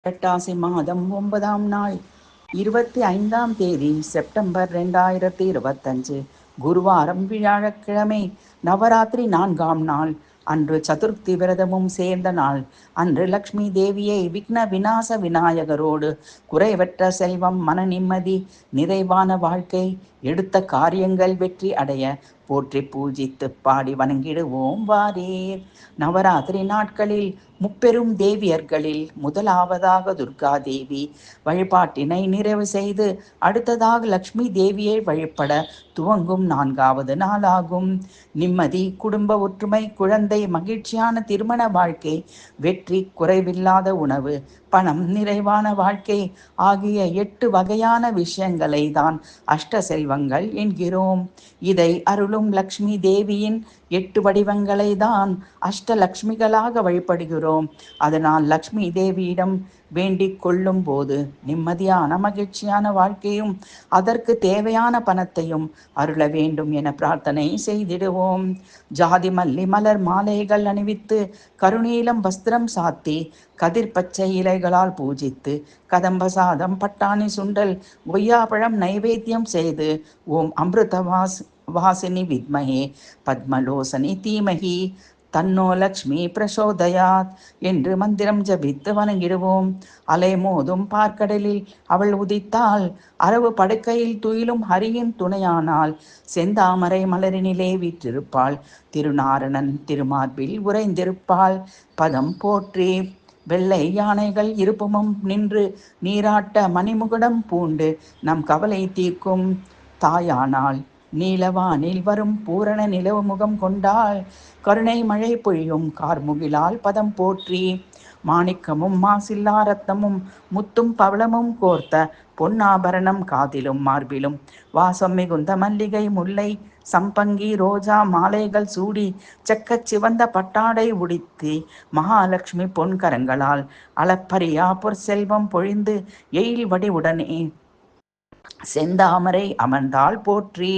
புரட்டாசி மாதம் 9ஆம் நாள் 25ஆம் தேதி செப்டம்பர் 2025 குருவாரம் வியாழக்கிழமை நவராத்திரி 4ஆம் நாள் அன்று சதுர்த்தி விரதமும் சேர்ந்த நாள். அன்று லக்ஷ்மி தேவியை விக்ன விநாச விநாயகரோடு குறைவற்ற செல்வம், மன நிம்மதி, நிறைவான வாழ்க்கை, எடுத்த காரியங்கள் வெற்றி அடைய போற்றி பூஜித்து பாடி வணங்கிடுவோம் வாரீர். நவராத்திரி நாட்களில் முப்பெரும் தேவியர்களில் முதலாவதாக துர்கா தேவி வழிபாட்டினை நிறைவு செய்து அடுத்ததாக லக்ஷ்மி தேவியை வழிபட துவங்கும் 4வது நாளாகும். நிம்மதி, குடும்ப ஒற்றுமை, குழந்தை மகிழ்ச்சியான திருமண வாழ்க்கை, வெற்றி, குறைவில்லாத உணவு, பணம், நிறைவான வாழ்க்கை ஆகிய 8 வகையான விஷயங்களை தான் அஷ்ட செல்வங்கள் என்கிறோம். இதை அருளும் லக்ஷ்மி தேவியின் 8 வடிவங்களை தான் அஷ்டலக்ஷ்மிகளாக வழிபடுகிறோம். அதனால் லக்ஷ்மி தேவியிடம் வேண்டிக் கொள்ளும் போது நிம்மதியான மகிழ்ச்சியான வாழ்க்கையும் அதற்கு தேவையான பணத்தையும் அருள வேண்டும் என பிரார்த்தனை செய்திடுவோம். ஜாதி மல்லி மலர் மாலைகள் அணிவித்து, கருநீலம் வஸ்திரம் சாத்தி, கதிர் பச்சை இலைகளால் பூஜித்து, கதம்ப சாதம், பட்டாணி சுண்டல், கொய்யாப்பழம் நைவேத்தியம் செய்து, ஓம் அமிர்த வாசினி வித்மகே பத்மலோசனி தீமகி தன்னோ லக்ஷ்மி பிரசோதயாத் என்று மந்திரம் ஜபித்து வணங்கிடுவோம். அலை மோதும் பார்க்கடலில் அவள் உதித்தாள், அரவு படுக்கையில் துயிலும் ஹரியின் துணையானால், செந்தாமரை மலரினிலே வீற்றிருப்பாள், திருநாரணன் திருமார்பில் உறைந்திருப்பாள். பதம் போற்றி. வெள்ளை யானைகள் இருப்புமும் நின்று நீராட்ட மணிமுகுடம் பூண்டு நம் கவலை தீர்க்கும் தாயானாள். நீலவானில் வரும் பூரண நிலவு முகம் கொண்டாள், கருணை மழை பொழியும் கார்முகிலால் பதம் போற்றி. மாணிக்கமும் மாசில்லா ரத்னமும் முத்தும் பவளமும் கோர்த்த பொன்னாபரணம் காதிலும் மார்பிலும், வாசம் மிகுந்த மல்லிகை முல்லை சம்பங்கி ரோஜா மாலைகள் சூடி, செக்கச் சிவந்த பட்டாடை உடுத்தி, மகாலட்சுமி பொன்கரங்களால் அளப்பரியா பொற்செல்வம் பொழிந்து எயில் வடிவுடனே செந்தாமரை அமர்ந்தாள் போற்றி.